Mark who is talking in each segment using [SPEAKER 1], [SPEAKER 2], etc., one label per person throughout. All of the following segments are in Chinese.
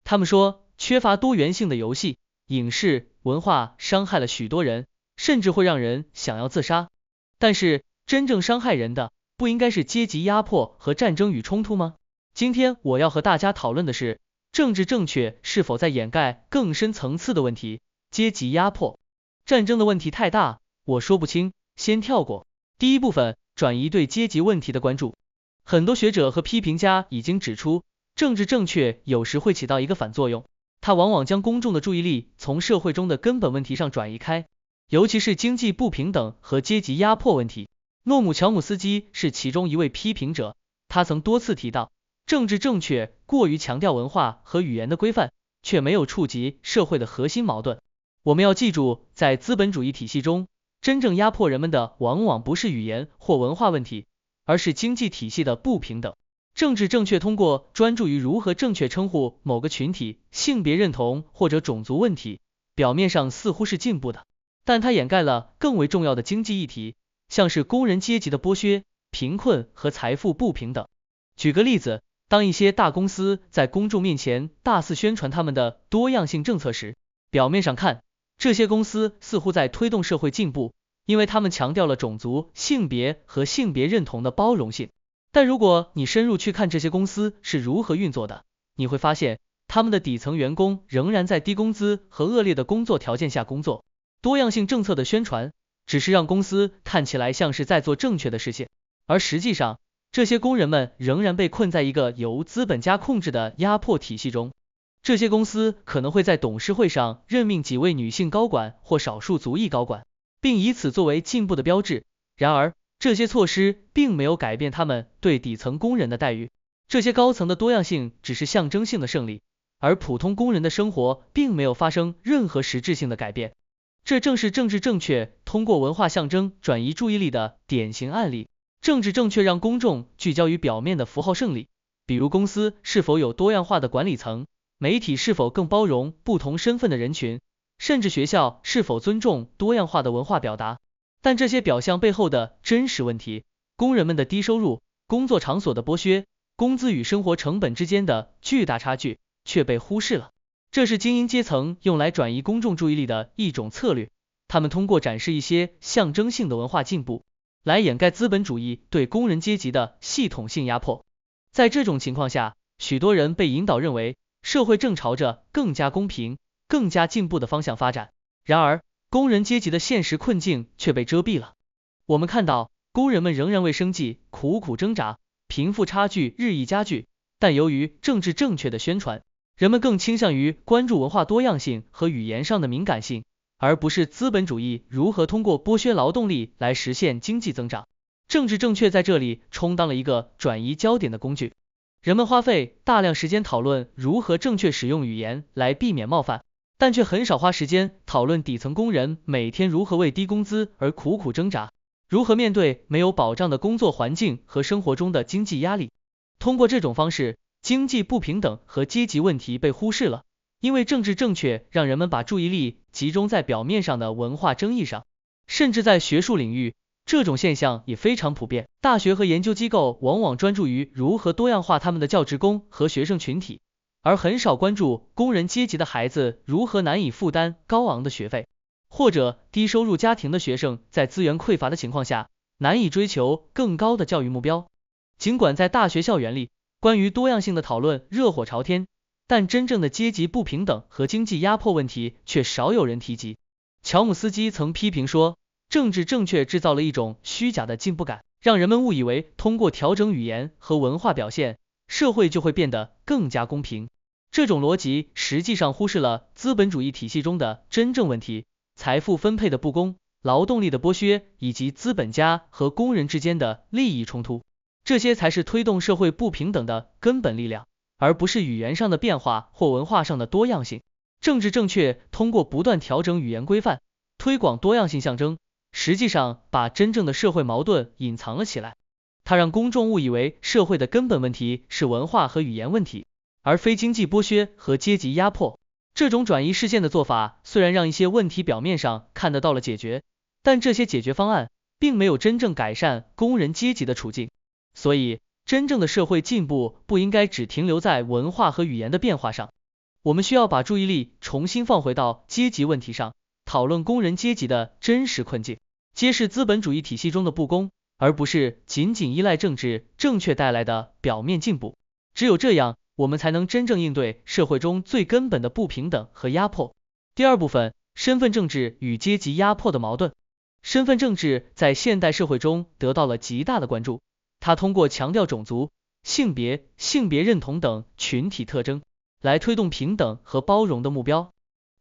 [SPEAKER 1] 他们说，缺乏多元性的游戏、影视、文化伤害了许多人，甚至会让人想要自杀。但是，真正伤害人的，不应该是阶级压迫和战争与冲突吗？今天我要和大家讨论的是，政治正确是否在掩盖更深层次的问题？阶级压迫、战争的问题太大，我说不清，先跳过。第一部分，转移对阶级问题的关注。很多学者和批评家已经指出，政治正确有时会起到一个反作用，它往往将公众的注意力从社会中的根本问题上转移开，尤其是经济不平等和阶级压迫问题。诺姆·乔姆斯基是其中一位批评者，他曾多次提到，政治正确过于强调文化和语言的规范，却没有触及社会的核心矛盾。我们要记住，在资本主义体系中，真正压迫人们的往往不是语言或文化问题，而是经济体系的不平等。政治正确通过专注于如何正确称呼某个群体、性别认同或者种族问题，表面上似乎是进步的，但它掩盖了更为重要的经济议题，像是工人阶级的剥削、贫困和财富不平等。举个例子，当一些大公司在公众面前大肆宣传他们的多样性政策时，表面上看，这些公司似乎在推动社会进步，因为他们强调了种族、性别和性别认同的包容性。但如果你深入去看这些公司是如何运作的，你会发现，他们的底层员工仍然在低工资和恶劣的工作条件下工作。多样性政策的宣传只是让公司看起来像是在做正确的事情，而实际上，这些工人们仍然被困在一个由资本家控制的压迫体系中。这些公司可能会在董事会上任命几位女性高管或少数族裔高管，并以此作为进步的标志。然而，这些措施并没有改变他们对底层工人的待遇。这些高层的多样性只是象征性的胜利，而普通工人的生活并没有发生任何实质性的改变。这正是政治正确通过文化象征转移注意力的典型案例。政治正确让公众聚焦于表面的符号胜利，比如公司是否有多样化的管理层，媒体是否更包容不同身份的人群，甚至学校是否尊重多样化的文化表达。但这些表象背后的真实问题，工人们的低收入、工作场所的剥削、工资与生活成本之间的巨大差距却被忽视了。这是精英阶层用来转移公众注意力的一种策略，他们通过展示一些象征性的文化进步，来掩盖资本主义对工人阶级的系统性压迫。在这种情况下，许多人被引导认为社会正朝着更加公平、更加进步的方向发展。然而，工人阶级的现实困境却被遮蔽了。我们看到，工人们仍然为生计苦苦挣扎，贫富差距日益加剧，但由于政治正确的宣传，人们更倾向于关注文化多样性和语言上的敏感性，而不是资本主义如何通过剥削劳动力来实现经济增长。政治正确在这里充当了一个转移焦点的工具。人们花费大量时间讨论如何正确使用语言来避免冒犯，但却很少花时间讨论底层工人每天如何为低工资而苦苦挣扎，如何面对没有保障的工作环境和生活中的经济压力。通过这种方式，经济不平等和阶级问题被忽视了，因为政治正确让人们把注意力集中在表面上的文化争议上。甚至在学术领域，这种现象也非常普遍。大学和研究机构往往专注于如何多样化他们的教职工和学生群体，而很少关注工人阶级的孩子如何难以负担高昂的学费，或者低收入家庭的学生在资源匮乏的情况下难以追求更高的教育目标。尽管在大学校园里，关于多样性的讨论热火朝天，但真正的阶级不平等和经济压迫问题却少有人提及。乔姆斯基曾批评说，政治正确制造了一种虚假的进步感，让人们误以为通过调整语言和文化表现，社会就会变得更加公平。这种逻辑实际上忽视了资本主义体系中的真正问题：财富分配的不公、劳动力的剥削，以及资本家和工人之间的利益冲突。这些才是推动社会不平等的根本力量，而不是语言上的变化或文化上的多样性。政治正确通过不断调整语言规范，推广多样性象征，实际上把真正的社会矛盾隐藏了起来。它让公众误以为社会的根本问题是文化和语言问题，而非经济剥削和阶级压迫。这种转移视线的做法虽然让一些问题表面上看得到了解决，但这些解决方案并没有真正改善工人阶级的处境。所以，真正的社会进步不应该只停留在文化和语言的变化上。我们需要把注意力重新放回到阶级问题上，讨论工人阶级的真实困境，揭示资本主义体系中的不公，而不是仅仅依赖政治正确带来的表面进步。只有这样，我们才能真正应对社会中最根本的不平等和压迫。第二部分，身份政治与阶级压迫的矛盾。身份政治在现代社会中得到了极大的关注，它通过强调种族、性别、性别认同等群体特征，来推动平等和包容的目标。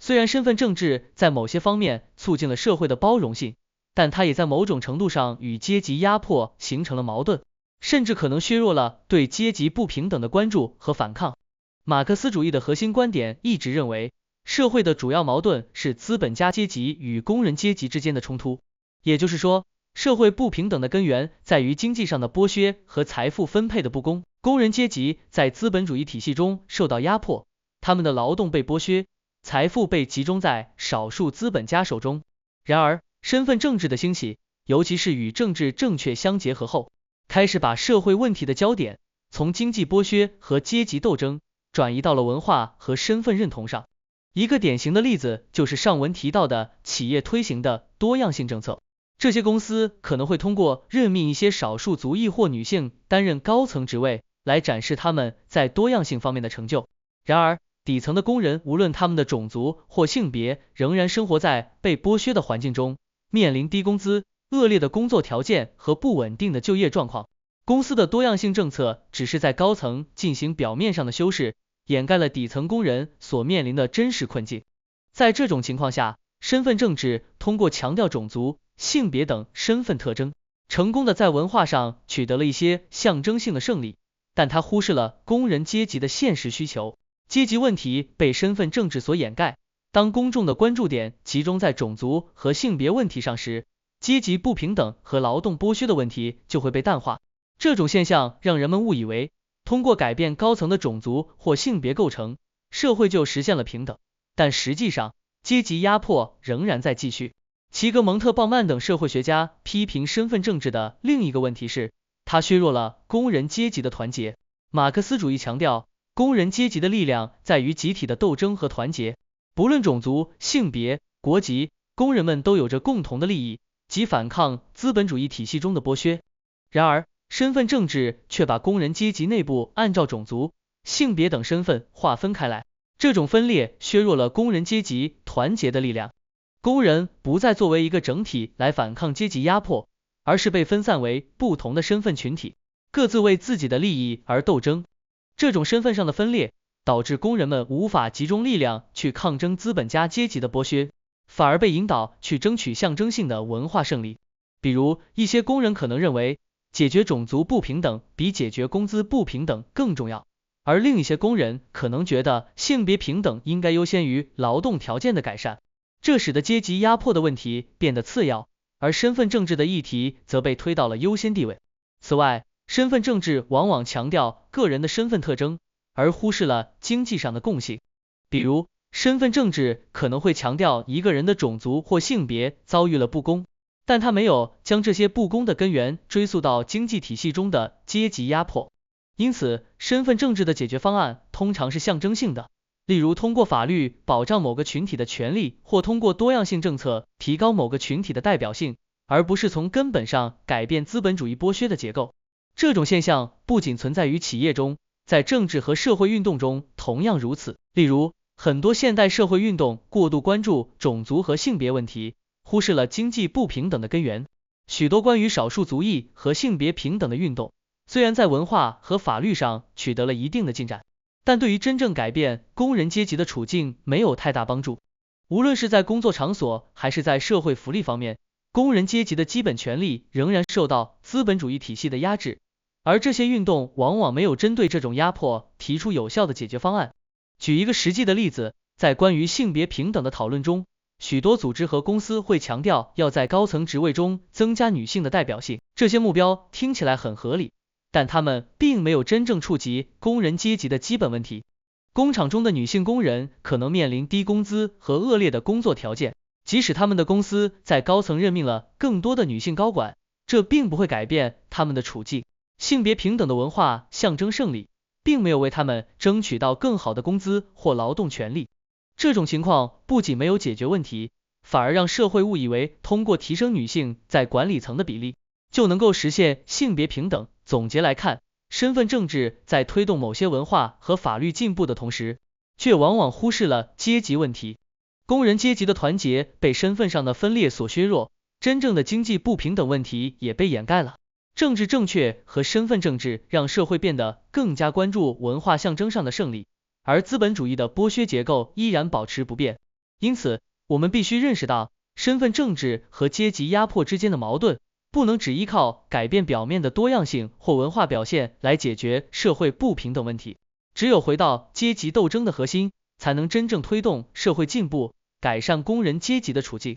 [SPEAKER 1] 虽然身份政治在某些方面促进了社会的包容性，但它也在某种程度上与阶级压迫形成了矛盾，甚至可能削弱了对阶级不平等的关注和反抗。马克思主义的核心观点一直认为，社会的主要矛盾是资本家阶级与工人阶级之间的冲突，也就是说，社会不平等的根源在于经济上的剥削和财富分配的不公。工人阶级在资本主义体系中受到压迫，他们的劳动被剥削，财富被集中在少数资本家手中。然而，身份政治的兴起，尤其是与政治正确相结合后，开始把社会问题的焦点从经济剥削和阶级斗争转移到了文化和身份认同上。一个典型的例子就是上文提到的企业推行的多样性政策。这些公司可能会通过任命一些少数族裔或女性担任高层职位，来展示他们在多样性方面的成就。然而，底层的工人无论他们的种族或性别，仍然生活在被剥削的环境中，面临低工资、恶劣的工作条件和不稳定的就业状况。公司的多样性政策只是在高层进行表面上的修饰，掩盖了底层工人所面临的真实困境。在这种情况下，身份政治通过强调种族、性别等身份特征，成功的在文化上取得了一些象征性的胜利，但它忽视了工人阶级的现实需求。阶级问题被身份政治所掩盖，当公众的关注点集中在种族和性别问题上时，阶级不平等和劳动剥削的问题就会被淡化。这种现象让人们误以为，通过改变高层的种族或性别构成，社会就实现了平等，但实际上，阶级压迫仍然在继续。齐格蒙特·鲍曼等社会学家批评身份政治的另一个问题是，它削弱了工人阶级的团结。马克思主义强调，工人阶级的力量在于集体的斗争和团结，不论种族、性别、国籍，工人们都有着共同的利益，即反抗资本主义体系中的剥削。然而，身份政治却把工人阶级内部按照种族、性别等身份划分开来，这种分裂削弱了工人阶级团结的力量。工人不再作为一个整体来反抗阶级压迫，而是被分散为不同的身份群体，各自为自己的利益而斗争。这种身份上的分裂，导致工人们无法集中力量去抗争资本家阶级的剥削，反而被引导去争取象征性的文化胜利。比如，一些工人可能认为，解决种族不平等比解决工资不平等更重要，而另一些工人可能觉得性别平等应该优先于劳动条件的改善。这使得阶级压迫的问题变得次要，而身份政治的议题则被推到了优先地位。此外，身份政治往往强调个人的身份特征，而忽视了经济上的共性。比如，身份政治可能会强调一个人的种族或性别遭遇了不公，但他没有将这些不公的根源追溯到经济体系中的阶级压迫。因此，身份政治的解决方案通常是象征性的，例如通过法律保障某个群体的权利，或通过多样性政策提高某个群体的代表性，而不是从根本上改变资本主义剥削的结构。这种现象不仅存在于企业中，在政治和社会运动中同样如此。例如，很多现代社会运动过度关注种族和性别问题，忽视了经济不平等的根源。许多关于少数族裔和性别平等的运动，虽然在文化和法律上取得了一定的进展，但对于真正改变工人阶级的处境没有太大帮助。无论是在工作场所还是在社会福利方面，工人阶级的基本权利仍然受到资本主义体系的压制，而这些运动往往没有针对这种压迫提出有效的解决方案。举一个实际的例子，在关于性别平等的讨论中，许多组织和公司会强调要在高层职位中增加女性的代表性。这些目标听起来很合理，但他们并没有真正触及工人阶级的基本问题。工厂中的女性工人可能面临低工资和恶劣的工作条件，即使他们的公司在高层任命了更多的女性高管，这并不会改变他们的处境。性别平等的文化象征胜利，并没有为他们争取到更好的工资或劳动权利。这种情况不仅没有解决问题，反而让社会误以为通过提升女性在管理层的比例，就能够实现性别平等。总结来看，身份政治在推动某些文化和法律进步的同时，却往往忽视了阶级问题。工人阶级的团结被身份上的分裂所削弱，真正的经济不平等问题也被掩盖了。政治正确和身份政治让社会变得更加关注文化象征上的胜利，而资本主义的剥削结构依然保持不变。因此，我们必须认识到，身份政治和阶级压迫之间的矛盾，不能只依靠改变表面的多样性或文化表现来解决社会不平等问题。只有回到阶级斗争的核心，才能真正推动社会进步，改善工人阶级的处境。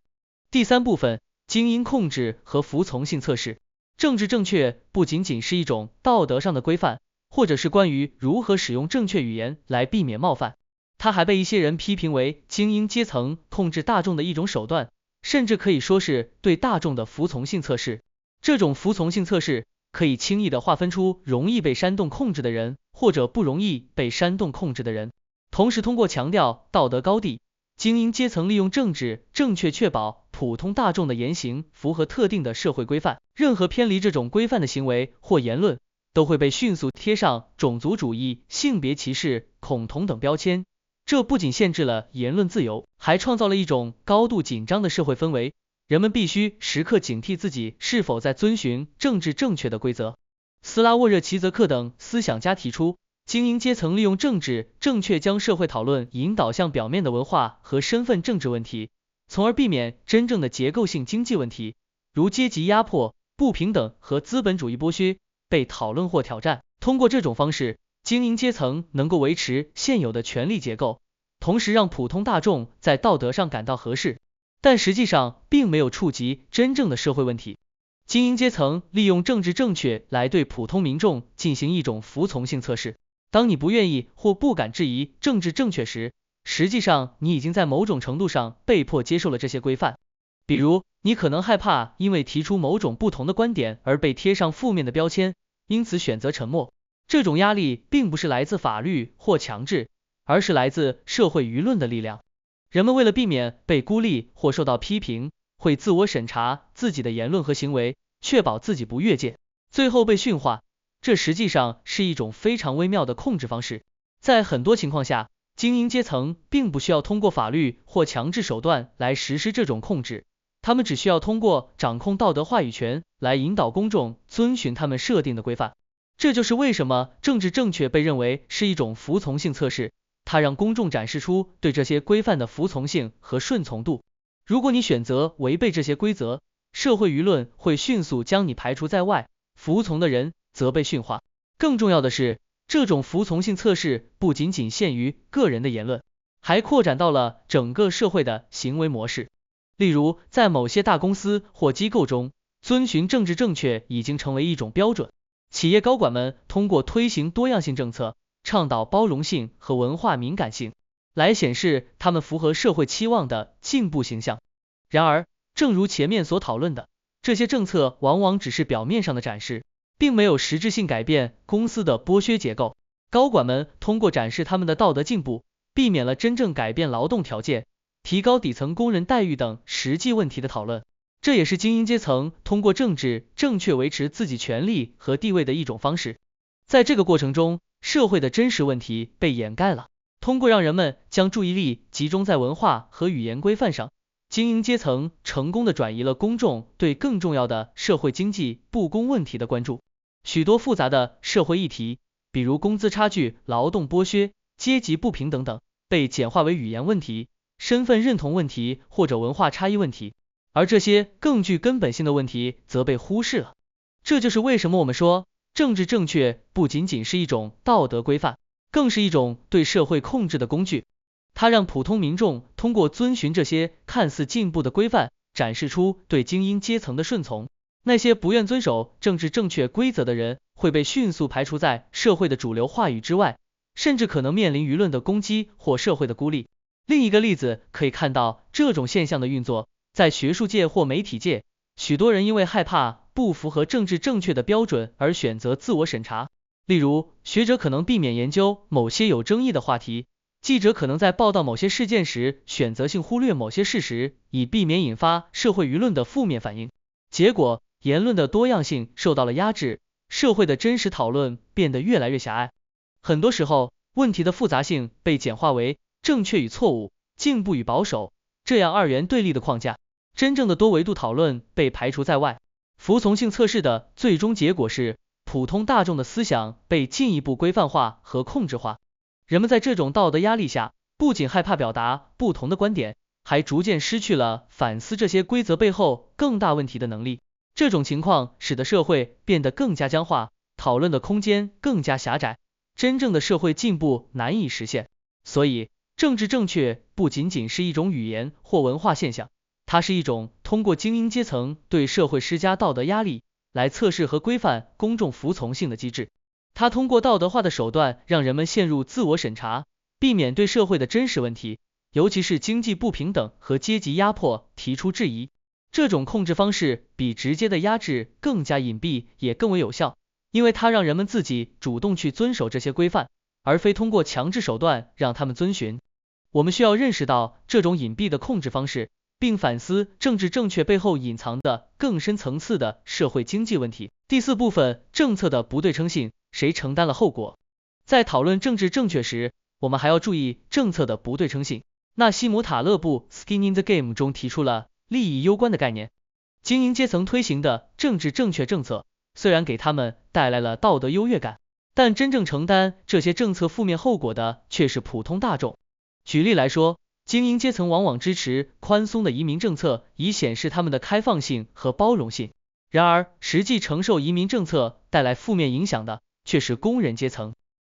[SPEAKER 1] 第三部分，精英控制和服从性测试。政治正确不仅仅是一种道德上的规范，或者是关于如何使用正确语言来避免冒犯，它还被一些人批评为精英阶层控制大众的一种手段，甚至可以说是对大众的服从性测试。这种服从性测试可以轻易地划分出容易被煽动控制的人，或者不容易被煽动控制的人。同时通过强调道德高地，精英阶层利用政治正确确保普通大众的言行符合特定的社会规范，任何偏离这种规范的行为或言论，都会被迅速贴上种族主义、性别歧视、恐同等标签。这不仅限制了言论自由，还创造了一种高度紧张的社会氛围，人们必须时刻警惕自己是否在遵循政治正确的规则。斯拉沃热齐泽克等思想家提出，精英阶层利用政治正确将社会讨论引导向表面的文化和身份政治问题，从而避免真正的结构性经济问题，如阶级压迫、不平等和资本主义剥削被讨论或挑战。通过这种方式，精英阶层能够维持现有的权力结构，同时让普通大众在道德上感到合适，但实际上并没有触及真正的社会问题。精英阶层利用政治正确来对普通民众进行一种服从性测试。当你不愿意或不敢质疑政治正确时，实际上你已经在某种程度上被迫接受了这些规范。比如，你可能害怕因为提出某种不同的观点而被贴上负面的标签，因此选择沉默。这种压力并不是来自法律或强制，而是来自社会舆论的力量。人们为了避免被孤立或受到批评，会自我审查自己的言论和行为，确保自己不越界，最后被驯化。这实际上是一种非常微妙的控制方式。在很多情况下，精英阶层并不需要通过法律或强制手段来实施这种控制，他们只需要通过掌控道德话语权来引导公众遵循他们设定的规范。这就是为什么政治正确被认为是一种服从性测试，它让公众展示出对这些规范的服从性和顺从度。如果你选择违背这些规则，社会舆论会迅速将你排除在外，服从的人则被驯化。更重要的是，这种服从性测试不仅仅限于个人的言论，还扩展到了整个社会的行为模式。例如，在某些大公司或机构中，遵循政治正确已经成为一种标准。企业高管们通过推行多样性政策，倡导包容性和文化敏感性，来显示他们符合社会期望的进步形象。然而，正如前面所讨论的，这些政策往往只是表面上的展示，并没有实质性改变公司的剥削结构。高管们通过展示他们的道德进步，避免了真正改变劳动条件、提高底层工人待遇等实际问题的讨论。这也是精英阶层通过政治正确维持自己权力和地位的一种方式。在这个过程中，社会的真实问题被掩盖了。通过让人们将注意力集中在文化和语言规范上，精英阶层成功地转移了公众对更重要的社会经济不公问题的关注。许多复杂的社会议题，比如工资差距、劳动剥削、阶级不平等等，被简化为语言问题、身份认同问题或者文化差异问题，而这些更具根本性的问题则被忽视了。这就是为什么我们说，政治正确不仅仅是一种道德规范，更是一种对社会控制的工具。它让普通民众通过遵循这些看似进步的规范，展示出对精英阶层的顺从。那些不愿遵守政治正确规则的人，会被迅速排除在社会的主流话语之外，甚至可能面临舆论的攻击或社会的孤立。另一个例子可以看到这种现象的运作，在学术界或媒体界，许多人因为害怕不符合政治正确的标准而选择自我审查，例如，学者可能避免研究某些有争议的话题，记者可能在报道某些事件时选择性忽略某些事实，以避免引发社会舆论的负面反应。结果，言论的多样性受到了压制，社会的真实讨论变得越来越狭隘。很多时候，问题的复杂性被简化为正确与错误、进步与保守这样二元对立的框架，真正的多维度讨论被排除在外。服从性测试的最终结果是，普通大众的思想被进一步规范化和控制化。人们在这种道德压力下，不仅害怕表达不同的观点，还逐渐失去了反思这些规则背后更大问题的能力。这种情况使得社会变得更加僵化，讨论的空间更加狭窄，真正的社会进步难以实现。所以，政治正确不仅仅是一种语言或文化现象，它是一种通过精英阶层对社会施加道德压力来测试和规范公众服从性的机制。它通过道德化的手段让人们陷入自我审查，避免对社会的真实问题，尤其是经济不平等和阶级压迫提出质疑。这种控制方式比直接的压制更加隐蔽，也更为有效，因为它让人们自己主动去遵守这些规范，而非通过强制手段让他们遵循。我们需要认识到这种隐蔽的控制方式，并反思政治正确背后隐藏的更深层次的社会经济问题。第四部分，政策的不对称性，谁承担了后果？在讨论政治正确时，我们还要注意政策的不对称性。纳西姆塔勒布 Skin in the Game 中提出了利益攸关的概念。精英阶层推行的政治正确政策，虽然给他们带来了道德优越感，但真正承担这些政策负面后果的却是普通大众。举例来说，精英阶层往往支持宽松的移民政策，以显示他们的开放性和包容性。然而，实际承受移民政策带来负面影响的却是工人阶层，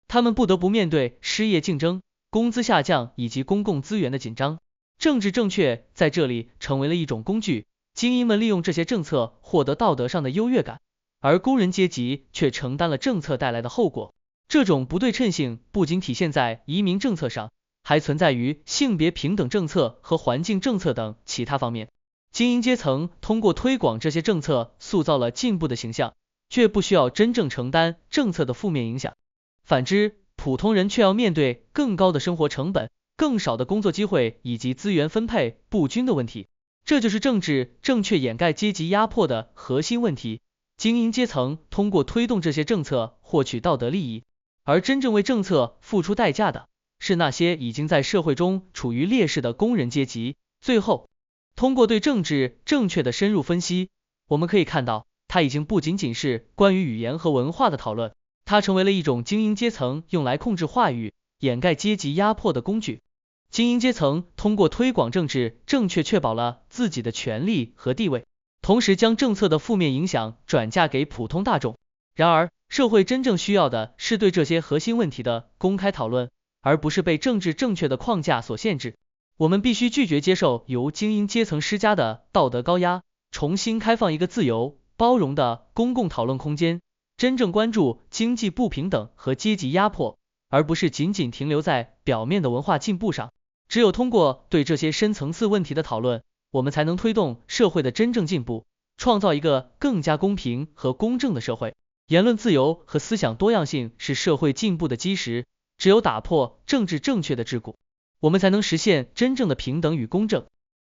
[SPEAKER 1] 他们不得不面对失业竞争、工资下降以及公共资源的紧张。政治正确在这里成为了一种工具，精英们利用这些政策获得道德上的优越感，而工人阶级却承担了政策带来的后果。这种不对称性不仅体现在移民政策上，还存在于性别平等政策和环境政策等其他方面。精英阶层通过推广这些政策塑造了进步的形象，却不需要真正承担政策的负面影响。反之，普通人却要面对更高的生活成本、更少的工作机会以及资源分配不均的问题。这就是政治正确掩盖阶级压迫的核心问题。精英阶层通过推动这些政策获取道德利益，而真正为政策付出代价的是那些已经在社会中处于劣势的工人阶级。最后，通过对政治正确的深入分析，我们可以看到，它已经不仅仅是关于语言和文化的讨论，它成为了一种精英阶层用来控制话语、掩盖阶级压迫的工具。精英阶层通过推广政治正确确保了自己的权利和地位，同时将政策的负面影响转嫁给普通大众。然而，社会真正需要的是对这些核心问题的公开讨论，而不是被政治正确的框架所限制。我们必须拒绝接受由精英阶层施加的道德高压，重新开放一个自由、包容的公共讨论空间，真正关注经济不平等和阶级压迫，而不是仅仅停留在表面的文化进步上。只有通过对这些深层次问题的讨论，我们才能推动社会的真正进步，创造一个更加公平和公正的社会。言论自由和思想多样性是社会进步的基石，只有打破政治正确的桎梏，我们才能实现真正的平等与公正。